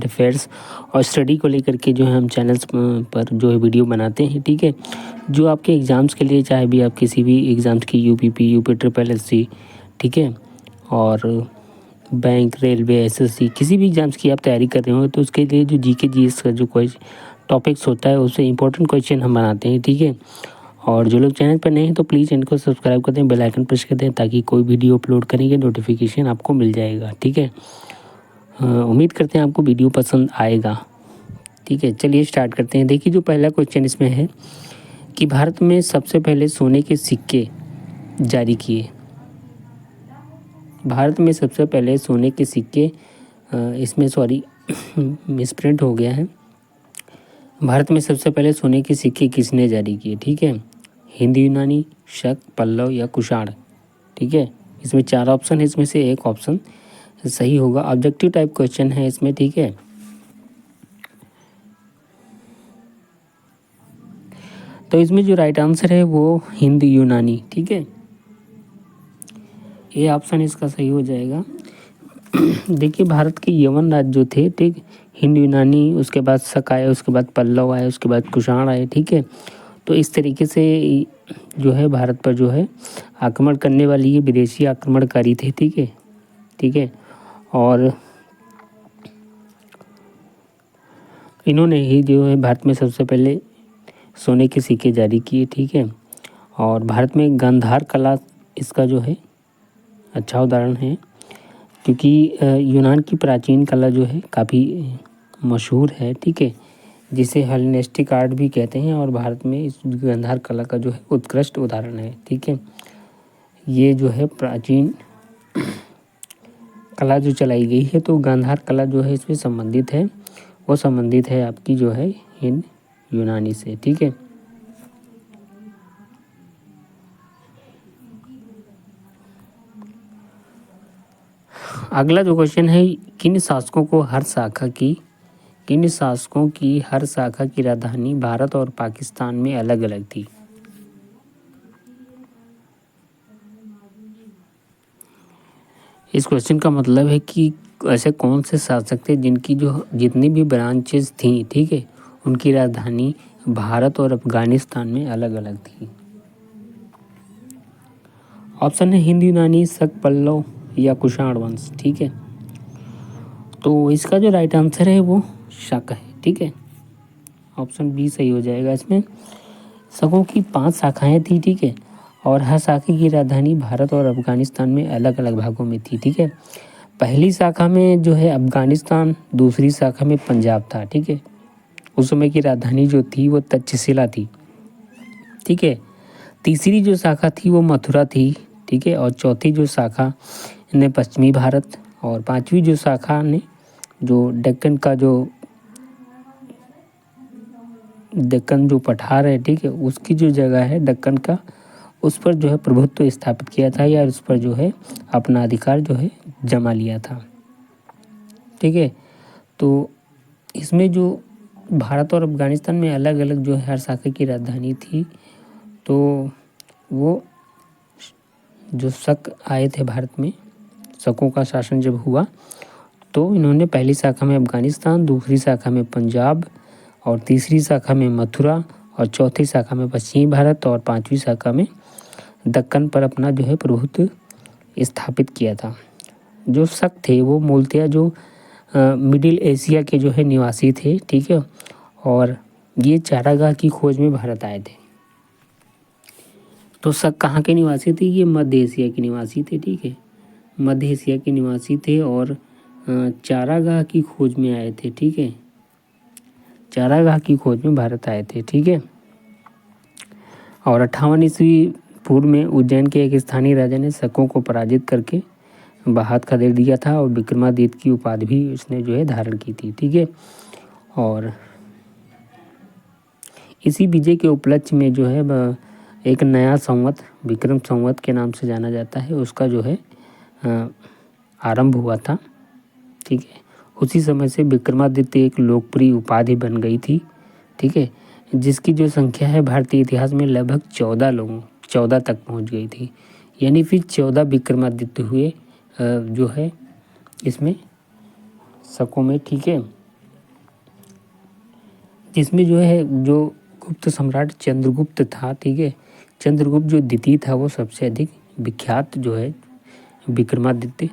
Affairs और study को लेकर के जो है हम चैनल्स पर जो है वीडियो बनाते हैं, ठीक है। जो आपके एग्ज़ाम्स के लिए, चाहे भी आप किसी भी एग्ज़ाम्स की यूपीपी, यूपी ट्रिपल एससी, ठीक है, और बैंक, रेलवे, एसएससी, किसी भी एग्ज़ाम्स की आप तैयारी कर रहे हो तो उसके लिए जो जीके जीएस का जो कोई टॉपिक्स होता है उससे इंपॉर्टेंट क्वेश्चन हम बनाते हैं, ठीक है। और जो लोग चैनल पर नए हैं तो प्लीज़ चैनल को सब्सक्राइब कर दें, बेल आइकन प्रेस कर दें, ताकि कोई वीडियो अपलोड करेंगे नोटिफिकेशन आपको मिल जाएगा, ठीक है। उम्मीद करते हैं आपको वीडियो पसंद आएगा, ठीक है। चलिए स्टार्ट करते हैं। देखिए जो पहला क्वेश्चन इसमें है कि भारत में सबसे पहले सोने के सिक्के जारी किए। भारत में सबसे पहले सोने के सिक्के, इसमें सॉरी मिसप्रिंट हो गया है। भारत में सबसे पहले सोने के सिक्के किसने जारी किए, ठीक है। हिंद यूनानी, शक, पल्लव या कुषाण, ठीक है। इसमें 4 ऑप्शन है, इसमें से एक ऑप्शन सही होगा। ऑब्जेक्टिव टाइप क्वेश्चन है इसमें, ठीक है। तो इसमें जो राइट आंसर है वो हिंद यूनानी, ठीक है, ये ऑप्शन इसका सही हो जाएगा। देखिए भारत के यवन राज्य जो थे, ठीक, हिंद यूनानी, उसके बाद शक आए, उसके बाद पल्लव आए, उसके बाद कुषाण आए, ठीक है। तो इस तरीके से जो है भारत पर जो है आक्रमण करने वाली ये विदेशी आक्रमणकारी थे, ठीक है, ठीक है। और इन्होंने ही जो है भारत में सबसे पहले सोने के सिक्के जारी किए, ठीक है। और भारत में गांधार कला इसका जो है अच्छा उदाहरण है, क्योंकि यूनान की प्राचीन कला जो है काफ़ी मशहूर है, ठीक है, जिसे हेलेनिस्टिक आर्ट भी कहते हैं। और भारत में इस गांधार कला का जो है उत्कृष्ट उदाहरण है, ठीक है। ये जो है प्राचीन कला जो चलाई गई है, तो गांधार कला जो है इसमें संबंधित है, वो संबंधित है आपकी जो है हिंद यूनानी से, ठीक है। अगला जो क्वेश्चन है, किन शासकों की हर शाखा की राजधानी भारत और पाकिस्तान में अलग अलग थी। इस क्वेश्चन का मतलब है कि ऐसे कौन से शासक थे जिनकी जो जितनी भी ब्रांचेस थी, ठीक है, उनकी राजधानी भारत और अफगानिस्तान में अलग अलग थी। ऑप्शन है हिंद यूनानी, शक, पल्लव या कुषाण वंश, ठीक है। तो इसका जो राइट आंसर है वो शक है, ठीक है, ऑप्शन बी सही हो जाएगा। इसमें शकों की 5 शाखाएं थी, ठीक है, और हर शाखा की राजधानी भारत और अफगानिस्तान में अलग अलग भागों में थी, ठीक है। पहली शाखा में जो है अफगानिस्तान, दूसरी शाखा में पंजाब था, ठीक है। उस समय की राजधानी जो थी वो तक्षशिला थी, ठीक है। तीसरी जो शाखा थी वो मथुरा थी, ठीक है। और चौथी जो शाखा ने पश्चिमी भारत, और 5वीं जो शाखा ने जो दक्कन जो पठार है, ठीक है, उसकी जो जगह है दक्कन का, उस पर जो है प्रभुत्व स्थापित किया था, या उस पर जो है अपना अधिकार जो है जमा लिया था, ठीक है। तो इसमें जो भारत और अफगानिस्तान में अलग अलग जो है हर शाखा की राजधानी थी, तो वो जो शक आए थे भारत में, शकों का शासन जब हुआ, तो इन्होंने पहली शाखा में अफगानिस्तान, दूसरी शाखा में पंजाब, और तीसरी शाखा में मथुरा, और चौथी शाखा में पश्चिमी भारत, और 5वीं शाखा में दक्कन पर अपना जो है प्रभुत्व स्थापित किया था। जो शक थे वो मूलतः जो मिडिल एशिया के जो है निवासी थे, ठीक है। और ये चारागाह की खोज में भारत आए थे। तो शक कहाँ के निवासी थे? ये मध्य एशिया के निवासी थे, ठीक है, मध्य एशिया के निवासी थे, और चारागाह की खोज में आए थे, ठीक है, चारागाह की खोज में भारत आए थे, ठीक है। और 58 ईस्वी पूर्व में उज्जैन के एक स्थानीय राजा ने शकों को पराजित करके बाहत खदेड़ दिया था, और विक्रमादित्य की उपाधि भी उसने जो है धारण की थी, ठीक है। और इसी विजय के उपलक्ष्य में जो है एक नया संवत, विक्रम संवत के नाम से जाना जाता है, उसका जो है आरंभ हुआ था, ठीक है। उसी समय से विक्रमादित्य एक लोकप्रिय उपाधि बन गई थी, ठीक है, जिसकी जो संख्या है भारतीय इतिहास में लगभग 14 तक पहुंच गई थी। यानी फिर 14 विक्रमादित्य हुए जो है इसमें शकों में, ठीक है। इसमें जो है जो गुप्त सम्राट चंद्रगुप्त था, ठीक है, चंद्रगुप्त जो द्वितीय था वो सबसे अधिक विख्यात जो है विक्रमादित्य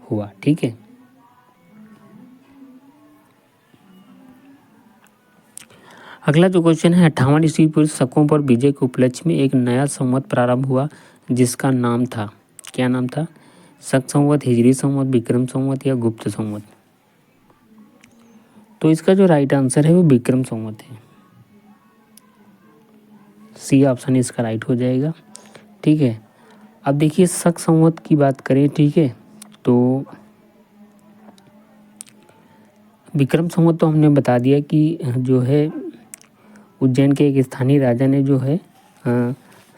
हुआ, ठीक है। अगला जो क्वेश्चन है 58 ईस्वी पूर्व शकों पर विजय के उपलक्ष्य में एक नया संवत प्रारंभ हुआ जिसका नाम था, क्या नाम था? शक संवत, हिजरी संवत, विक्रम संवत या गुप्त संवत? तो इसका जो राइट आंसर है वो विक्रम संवत है। सी ऑप्शन इसका राइट हो जाएगा, ठीक है। अब देखिए शक संवत की बात करें, ठीक है, तो विक्रम संवत तो हमने बता दिया कि जो है उज्जैन के एक स्थानीय राजा ने जो है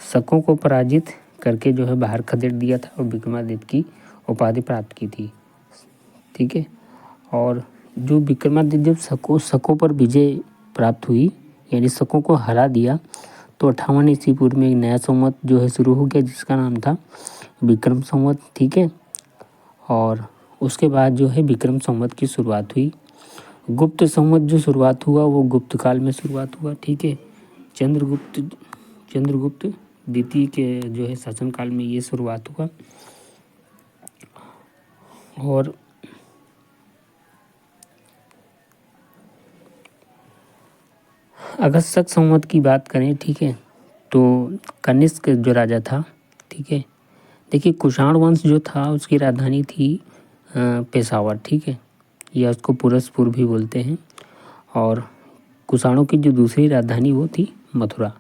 शकों को पराजित करके जो है बाहर खदेड़ दिया था और विक्रमादित्य की उपाधि प्राप्त की थी, ठीक है। और जो विक्रमादित्य जब शकों पर विजय प्राप्त हुई, यानी शकों को हरा दिया, तो 58 ईस्वी पूर्व में एक नया संवत जो है शुरू हो गया जिसका नाम था विक्रम संवत, ठीक है। और उसके बाद जो है विक्रम संवत की शुरुआत हुई। गुप्त संवत जो शुरुआत हुआ वो गुप्त काल में शुरुआत हुआ, ठीक है। चंद्रगुप्त द्वितीय के जो है शासनकाल में ये शुरुआत हुआ। और अगर शक संवत की बात करें, ठीक है, तो कनिष्क जो राजा था, ठीक है, देखिए कुषाण वंश जो था उसकी राजधानी थी पेशावर, ठीक है, या उसको पुरस्पुर भी बोलते हैं। और कुषाणों की जो दूसरी राजधानी वो थी मथुरा,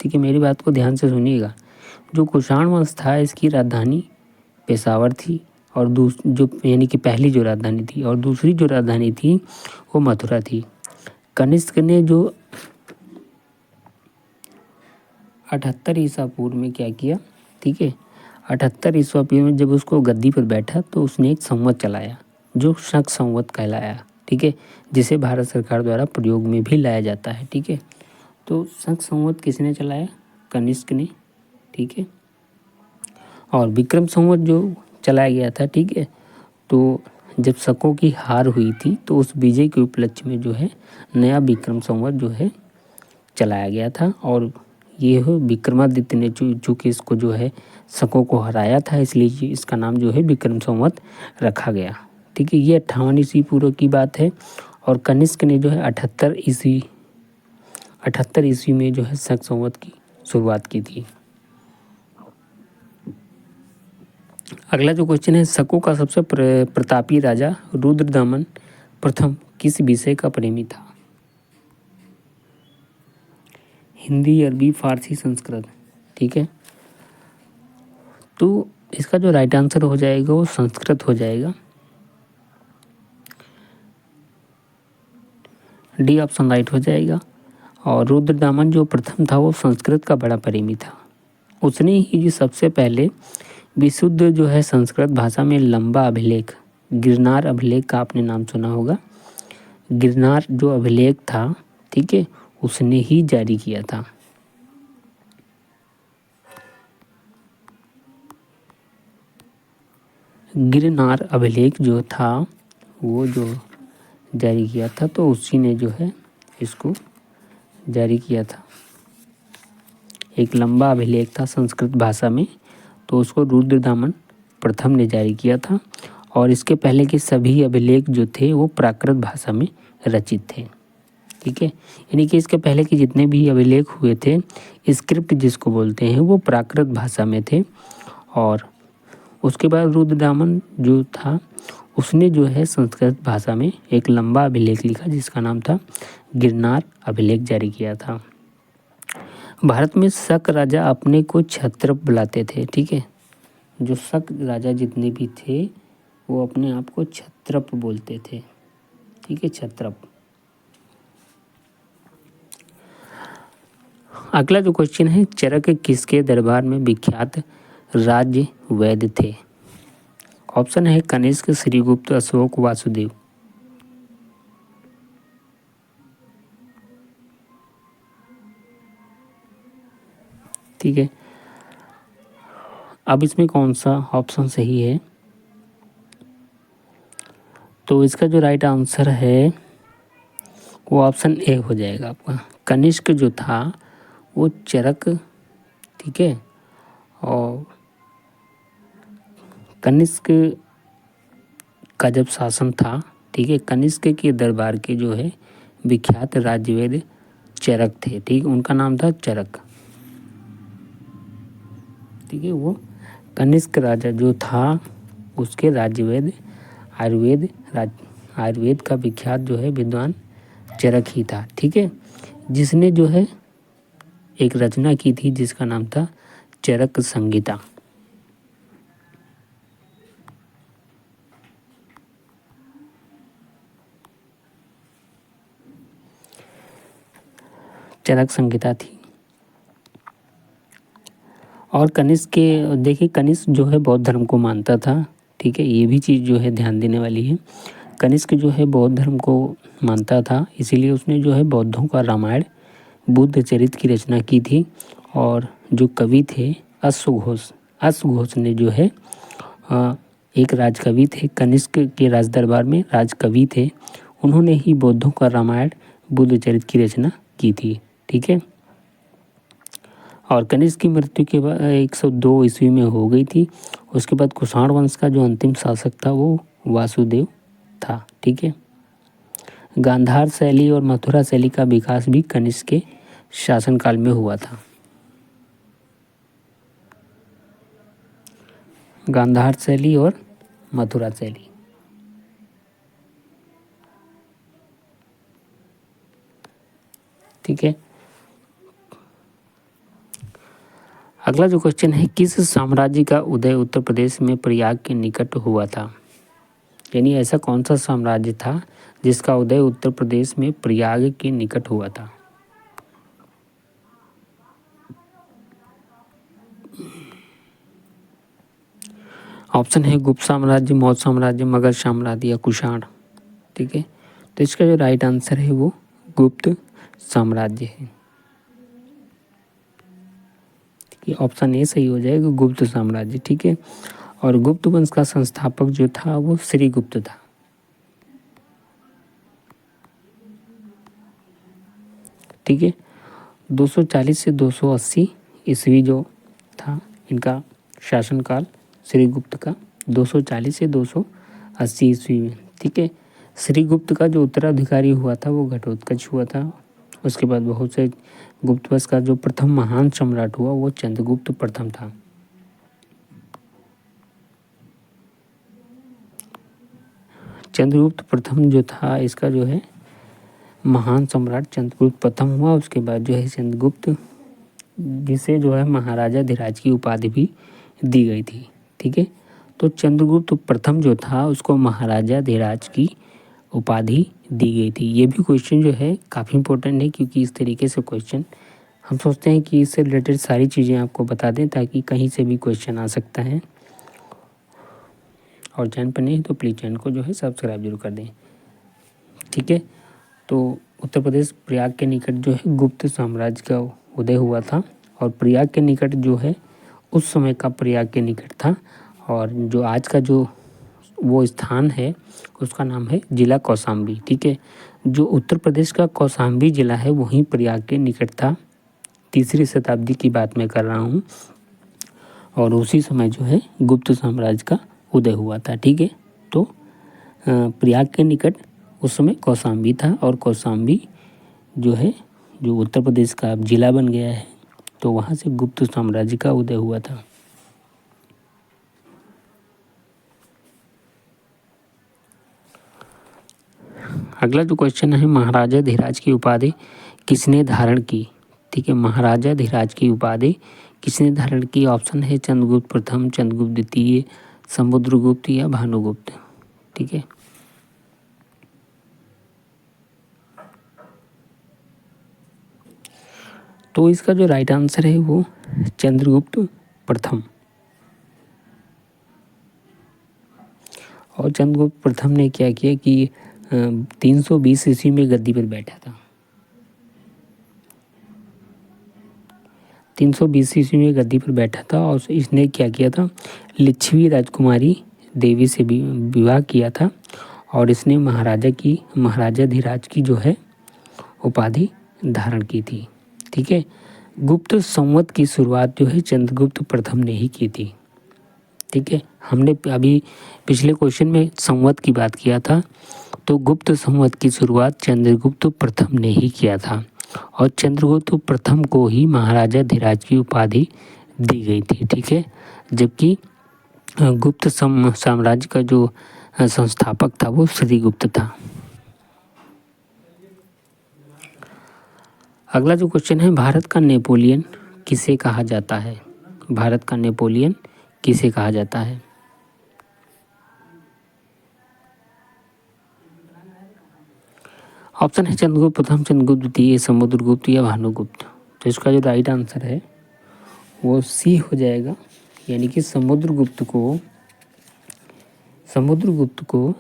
ठीक है। मेरी बात को ध्यान से सुनिएगा, जो कुषाण वंश था इसकी राजधानी पेशावर थी और जो यानी कि पहली जो राजधानी थी, और दूसरी जो राजधानी थी वो मथुरा थी। कनिष्क ने जो 78 ईसा पूर्व में क्या किया, ठीक है, 78 ईसा पूर्व में जब उसको गद्दी पर बैठा तो उसने एक संवत चलाया जो शक संवत कहलाया, ठीक है, जिसे भारत सरकार द्वारा प्रयोग में भी लाया जाता है, ठीक है। तो शक संवत किसने चलाया? कनिष्क ने, ठीक है। और विक्रम संवत जो चलाया गया था, ठीक है, तो जब शकों की हार हुई थी तो उस विजय के उपलक्ष्य में जो है नया विक्रम संवत जो है चलाया गया था। और ये हो विक्रमादित्य ने चूँकि इसको जो है शकों को हराया था, इसलिए इसका नाम जो है विक्रम संवत रखा गया, ठीक है। ये 58 ईस्वी पूर्व की बात है। और कनिष्क ने जो है 78 ईस्वी में जो है शक संवत की शुरुआत की थी। अगला जो क्वेश्चन है शकों का सबसे प्रतापी राजा रुद्रदमन प्रथम किस विषय का प्रेमी था? हिंदी, अरबी, फारसी, संस्कृत, ठीक है। तो इसका जो राइट आंसर हो जाएगा वो संस्कृत हो जाएगा। डी ऑप्शन राइट हो जाएगा। और रुद्रदमन जो प्रथम था वो संस्कृत का बड़ा प्रेमी था। उसने ही सबसे पहले विशुद्ध जो है संस्कृत भाषा में लंबा अभिलेख, गिरनार अभिलेख का आपने नाम सुना होगा, गिरनार जो अभिलेख था, ठीक है, उसने ही जारी किया था। गिरनार अभिलेख जो था वो जो जारी किया था तो उसी ने जो है इसको जारी किया था। एक लंबा अभिलेख था संस्कृत भाषा में, तो उसको रुद्रदमन प्रथम ने जारी किया था। और इसके पहले के सभी अभिलेख जो थे वो प्राकृत भाषा में रचित थे, ठीक है। यानी कि इसके पहले के जितने भी अभिलेख हुए थे, स्क्रिप्ट जिसको बोलते हैं, वो प्राकृत भाषा में थे। और उसके बाद रुद्रदमन जो था उसने जो है संस्कृत भाषा में एक लंबा अभिलेख लिखा जिसका नाम था गिरनार अभिलेख जारी किया था। भारत में शक राजा अपने को क्षत्रप बुलाते थे, ठीक है। जो शक राजा जितने भी थे वो अपने आप को क्षत्रप बोलते थे, ठीक है, क्षत्रप। अगला जो क्वेश्चन है चरक किसके दरबार में विख्यात राज्य वैद्य थे? ऑप्शन है कनिष्क, श्रीगुप्त, अशोक, वासुदेव। ठीक है, अब इसमें कौन सा ऑप्शन सही है? तो इसका जो राइट आंसर है वो ऑप्शन ए हो जाएगा आपका। कनिष्क जो था वो चरक, ठीक है, और कनिष्क का जब शासन था, ठीक है, कनिष्क के दरबार के जो है विख्यात राज्यवेद चरक थे, ठीक, उनका नाम था चरक, ठीक है। वो कनिष्क राजा जो था उसके राज्यवेद आयुर्वेद का विख्यात जो है विद्वान चरक ही था, ठीक है, जिसने जो है एक रचना की थी जिसका नाम था चरक संहिता। चरक संहिता थी। और कनिष्क के देखिए, कनिष्क जो है बौद्ध धर्म को मानता था, ठीक है, ये भी चीज़ जो है ध्यान देने वाली है। कनिष्क जो है बौद्ध धर्म को मानता था, इसीलिए उसने जो है बौद्धों का रामायण बुद्ध चरित्र की रचना की थी। और जो कवि थे अश्वघोष ने जो है एक राजकवि थे, कनिष्क के राज दरबार में राजकवि थे, उन्होंने ही बौद्धों का रामायण बुद्ध चरित्र की रचना की थी, ठीक है। और कनिष्क की मृत्यु के बाद 102 ईस्वी में हो गई थी। उसके बाद कुषाण वंश का जो अंतिम शासक था वो वासुदेव था, ठीक है। गांधार शैली और मथुरा शैली का विकास भी कनिष्क के शासनकाल में हुआ था। गांधार शैली और मथुरा शैली, ठीक है। अगला जो क्वेश्चन है, किस साम्राज्य का उदय उत्तर प्रदेश में प्रयाग के निकट हुआ था? यानी ऐसा कौन सा साम्राज्य था जिसका उदय उत्तर प्रदेश में प्रयाग के निकट हुआ था? ऑप्शन है गुप्त साम्राज्य, मौर्य साम्राज्य, मगध साम्राज्य या कुषाण, ठीक है। तो इसका जो राइट आंसर है वो गुप्त साम्राज्य है, ठीक है। ऑप्शन ए सही हो जाएगा, गुप्त साम्राज्य, ठीक है। और गुप्त वंश का संस्थापक जो था वो श्रीगुप्त था, ठीक है। 240 से 280 ईस्वी जो था इनका शासनकाल श्रीगुप्त का, 240 से 280 ईस्वी में, ठीक है। श्रीगुप्त का जो उत्तराधिकारी हुआ था वो घटोत्कच हुआ था। उसके बाद बहुत से गुप्त वंश का जो प्रथम महान सम्राट हुआ वो चंद्रगुप्त प्रथम था। चंद्रगुप्त प्रथम जो था इसका जो है महान सम्राट चंद्रगुप्त प्रथम हुआ। उसके बाद जो है चंद्रगुप्त, जिसे जो है महाराजा धीराज की उपाधि भी दी गई थी, ठीक है। तो चंद्रगुप्त प्रथम जो था उसको महाराजा धीराज की उपाधि दी गई थी। ये भी क्वेश्चन जो है काफ़ी इंपॉर्टेंट है, क्योंकि इस तरीके से क्वेश्चन हम सोचते हैं कि इससे रिलेटेड सारी चीज़ें आपको बता दें ताकि कहीं से भी क्वेश्चन आ सकता है। और चैनल पर नहीं तो प्लीज़ चैनल को जो है सब्सक्राइब जरूर कर दें, ठीक है। तो उत्तर प्रदेश प्रयाग के निकट जो है गुप्त साम्राज्य का उदय हुआ था। और प्रयाग के निकट जो है उस समय का प्रयाग के निकट था। और जो आज का जो वो स्थान है उसका नाम है जिला कौशाम्बी, ठीक है। जो उत्तर प्रदेश का कौशाम्बी जिला है वहीं प्रयाग के निकट था। 3री शताब्दी की बात मैं कर रहा हूँ। और उसी समय जो है गुप्त साम्राज्य का उदय हुआ था, ठीक है। तो प्रयाग के निकट उस समय कौशाम्बी था। और कौशाम्बी जो है जो उत्तर प्रदेश का अब जिला बन गया है, तो वहाँ से गुप्त साम्राज्य का उदय हुआ था। अगला जो क्वेश्चन है, महाराजा धीराज की उपाधि किसने धारण की? ठीक है, महाराजा धीराज की उपाधि किसने धारण की? ऑप्शन है चंद्रगुप्त प्रथम, चंद्रगुप्त द्वितीय, समुद्रगुप्त या भानुगुप्त, ठीक है। तो इसका जो राइट आंसर है वो चंद्रगुप्त प्रथम। और चंद्रगुप्त प्रथम ने क्या किया कि 320 ईस्वी में गद्दी पर बैठा था। 320 ईस्वी में गद्दी पर बैठा था और इसने क्या किया था, लिच्छवी राजकुमारी देवी से भी विवाह किया था। और इसने महाराजा धीराज की जो है उपाधि धारण की थी। ठीक है, गुप्त संवत की शुरुआत जो है चंद्रगुप्त प्रथम ने ही की थी। ठीक है, हमने अभी पिछले क्वेश्चन में संवत की बात किया था, तो गुप्त संवत की शुरुआत चंद्रगुप्त प्रथम ने ही किया था और चंद्रगुप्त प्रथम को ही महाराजा धीराज की उपाधि दी गई थी। ठीक है, जबकि गुप्त साम्राज्य का जो संस्थापक था वो श्रीगुप्त था। अगला जो क्वेश्चन है, भारत का नेपोलियन किसे कहा जाता है? भारत का नेपोलियन किसे कहा जाता है? ऑप्शन है चंद्रगुप्त प्रथम, चंद्रगुप्त द्वितीय, समुद्रगुप्त या भानुगुप्त। तो इसका जो राइट आंसर है वो सी हो जाएगा, यानी कि समुद्रगुप्त को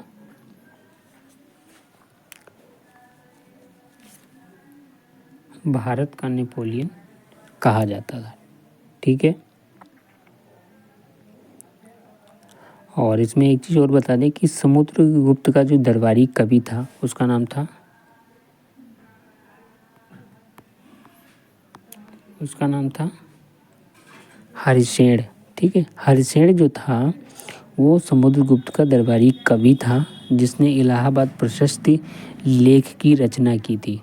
भारत का नेपोलियन कहा जाता था। ठीक है, और इसमें एक चीज़ और बता दें कि समुद्रगुप्त का जो दरबारी कवि था उसका नाम था हरिशेन। ठीक है, हरिशेन जो था वो समुद्रगुप्त का दरबारी कवि था जिसने इलाहाबाद प्रशस्ति लेख की रचना की थी।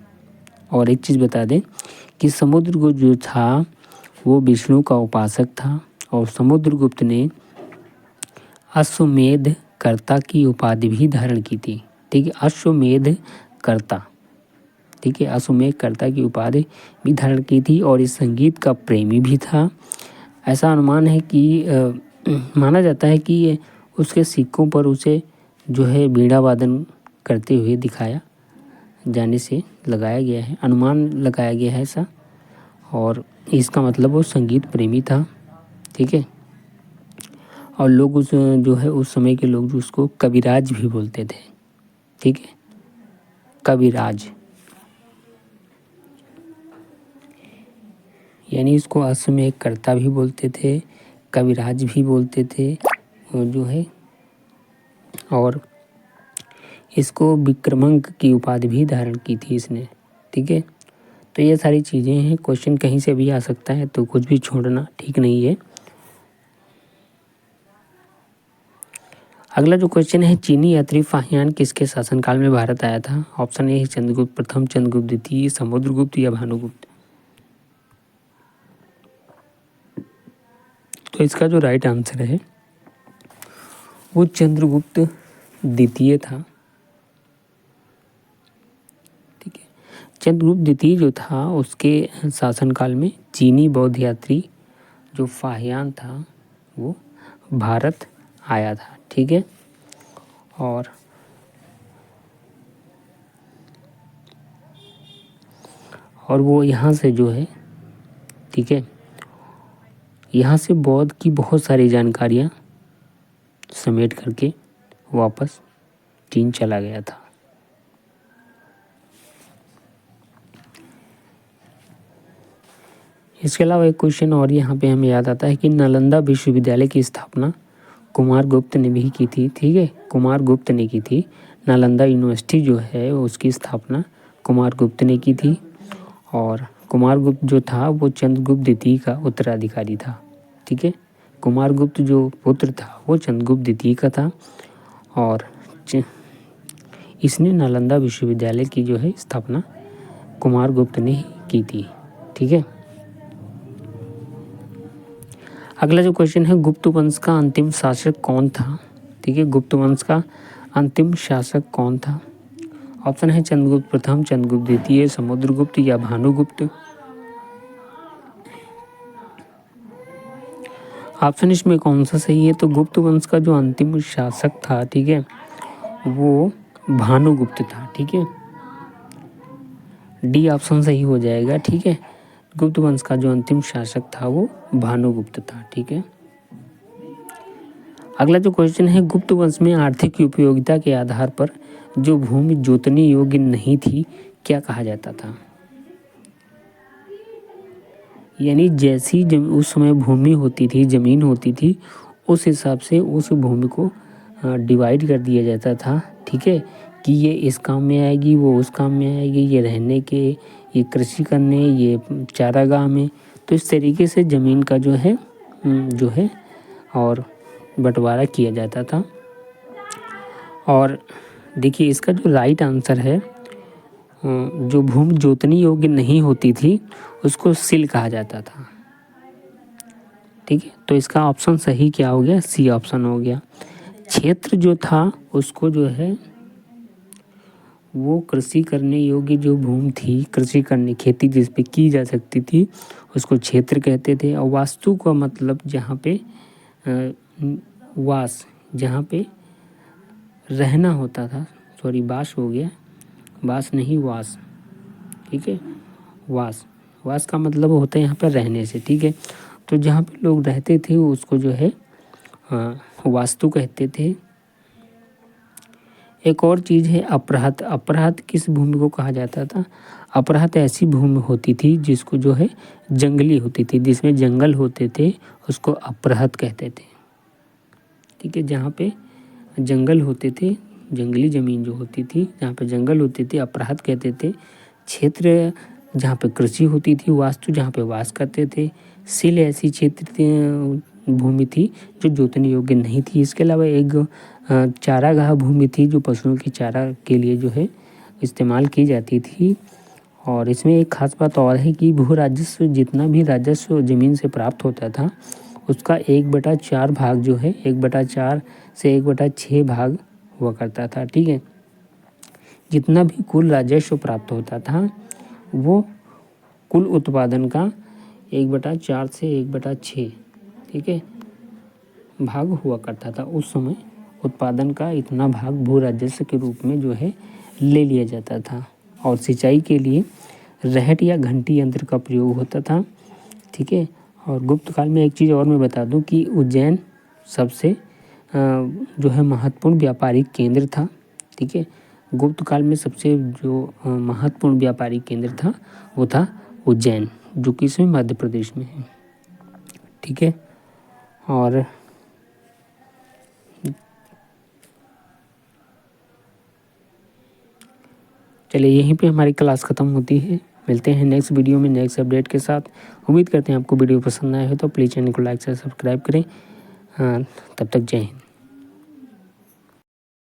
और एक चीज़ बता दें कि समुद्रगुप्त जो था वो विष्णु का उपासक था और समुद्रगुप्त ने अश्वमेध कर्ता की उपाधि भी धारण की थी। ठीक है, अश्वमेध कर्ता, ठीक है, अश्वमेध कर्ता की उपाधि भी धारण की थी और इस संगीत का प्रेमी भी था। ऐसा अनुमान है कि माना जाता है कि उसके सिक्कों पर उसे जो है बीड़ा वादन करते हुए दिखाया जाने से लगाया गया है, अनुमान लगाया गया है ऐसा, और इसका मतलब वो संगीत प्रेमी था। ठीक है, और लोग उस जो है उस समय के लोग जो उसको कविराज भी बोलते थे। ठीक है, कविराज, यानी इसको अश्वमेध कर्ता भी बोलते थे, कविराज भी बोलते थे जो है, और इसको विक्रमांक की उपाधि भी धारण की थी इसने। ठीक है, तो ये सारी चीज़ें हैं, क्वेश्चन कहीं से भी आ सकता है तो कुछ भी छोड़ना ठीक नहीं है। अगला जो क्वेश्चन है, चीनी यात्री फाहियान किसके शासनकाल में भारत आया था? ऑप्शन ए है चंद्रगुप्त प्रथम, चंद्रगुप्त द्वितीय, समुद्रगुप्त या भानुगुप्त। तो इसका जो राइट आंसर है वो चंद्रगुप्त द्वितीय था। ठीक है, चंद्रगुप्त द्वितीय जो था उसके शासनकाल में चीनी बौद्ध यात्री जो फाहियान था वो भारत आया था। ठीक है, और वो यहाँ से जो है, ठीक है, यहाँ से बौद्ध की बहुत सारी जानकारियाँ समेट करके वापस चीन चला गया था। इसके अलावा एक क्वेश्चन और यहाँ पे हमें याद आता है कि नालंदा विश्वविद्यालय की स्थापना कुमारगुप्त ने भी की थी। ठीक है, कुमारगुप्त ने की थी। नालंदा यूनिवर्सिटी जो है उसकी स्थापना कुमारगुप्त ने की थी और कुमारगुप्त जो था वो चंद्रगुप्त द्वितीय का उत्तराधिकारी था। ठीक है, कुमारगुप्त जो पुत्र था वो चंद्रगुप्त द्वितीय का था और इसने नालंदा विश्वविद्यालय की जो है स्थापना कुमारगुप्त ने की थी। ठीक है, अगला जो क्वेश्चन है, गुप्त वंश का अंतिम शासक कौन था? ठीक है, गुप्त वंश का अंतिम शासक कौन था? ऑप्शन है चंद्रगुप्त प्रथम, चंद्रगुप्त द्वितीय, समुद्रगुप्त या भानुगुप्त। ऑप्शन इसमें कौन सा सही है? तो गुप्त वंश का जो अंतिम शासक था, ठीक है, वो भानुगुप्त था। ठीक है, डी ऑप्शन सही हो जाएगा। ठीक है, गुप्त वंश का जो अंतिम शासक था वो भानुगुप्त था। ठीक है, अगला जो क्वेश्चन है, गुप्त वंश में आर्थिक उपयोगिता के आधार पर जो भूमि जोतने योग्य नहीं थी क्या कहा जाता था? यानी जैसी उस समय भूमि होती थी, जमीन होती थी, उस हिसाब से उस भूमि को डिवाइड कर दिया जाता था। ठीक है, कि ये इस काम में आएगी, वो उस काम में आएगी, ये रहने के, ये कृषि करने, ये चारागाह में। तो इस तरीके से ज़मीन का जो है और बंटवारा किया जाता था। और देखिए इसका जो राइट आंसर है, जो भूमि जोतने योग्य नहीं होती थी उसको सिल कहा जाता था। ठीक है, तो इसका ऑप्शन सही क्या हो गया, सी ऑप्शन हो गया। क्षेत्र जो था उसको जो है वो कृषि करने योग्य जो भूमि थी, कृषि करने, खेती जिस पे की जा सकती थी उसको क्षेत्र कहते थे। और वास्तु का मतलब जहाँ पे वास, जहाँ पे रहना होता था, सॉरी वास हो गया, वास नहीं वास, ठीक है, वास का मतलब होता है यहाँ पर रहने से। ठीक है, तो जहाँ पे लोग रहते थे उसको जो है वास्तु कहते थे। एक और चीज़ है अपराहत। अपराहत किस भूमि को कहा जाता था? अपराहत ऐसी भूमि होती थी जिसको जो है जंगली होती थी, जिसमें जंगल होते थे, उसको अपराहत कहते थे। ठीक है, जहाँ पे जंगल होते थे, जंगली ज़मीन जो होती थी, जहाँ पे जंगल होते थे, अपराहत कहते थे। क्षेत्र जहाँ पे कृषि होती थी, वास्तु जहाँ पे वास करते थे। सिल ऐसी क्षेत्र भूमि थी जो जोतने योग्य नहीं थी। इसके अलावा एक चारागाह भूमि थी जो पशुओं की चारा के लिए जो है इस्तेमाल की जाती थी। और इसमें एक ख़ास बात और है कि भू राजस्व, जितना भी राजस्व ज़मीन से प्राप्त होता था उसका 1/4 भाग जो है 1/4 से 1/6 भाग हुआ करता था। ठीक है, जितना भी कुल राजस्व प्राप्त होता था वो कुल उत्पादन का 1/4 से 1/6, ठीक है, भाग हुआ करता था। उस समय उत्पादन का इतना भाग भू राजस्व के रूप में जो है ले लिया जाता था। और सिंचाई के लिए रहट या घंटी यंत्र का प्रयोग होता था। ठीक है, और गुप्त काल में एक चीज़ और मैं बता दूं कि उज्जैन सबसे जो है महत्वपूर्ण व्यापारिक केंद्र था। ठीक है, गुप्त काल में सबसे जो महत्वपूर्ण व्यापारिक केंद्र था वो था उज्जैन, जो कि इसमें मध्य प्रदेश में है। ठीक है, और चलिए यहीं पे हमारी क्लास ख़त्म होती है। मिलते हैं नेक्स्ट वीडियो में नेक्स्ट अपडेट के साथ। उम्मीद करते हैं आपको वीडियो पसंद आया हो तो प्लीज़ चैनल को लाइक से सब्सक्राइब करें। तब तक जय हिंद।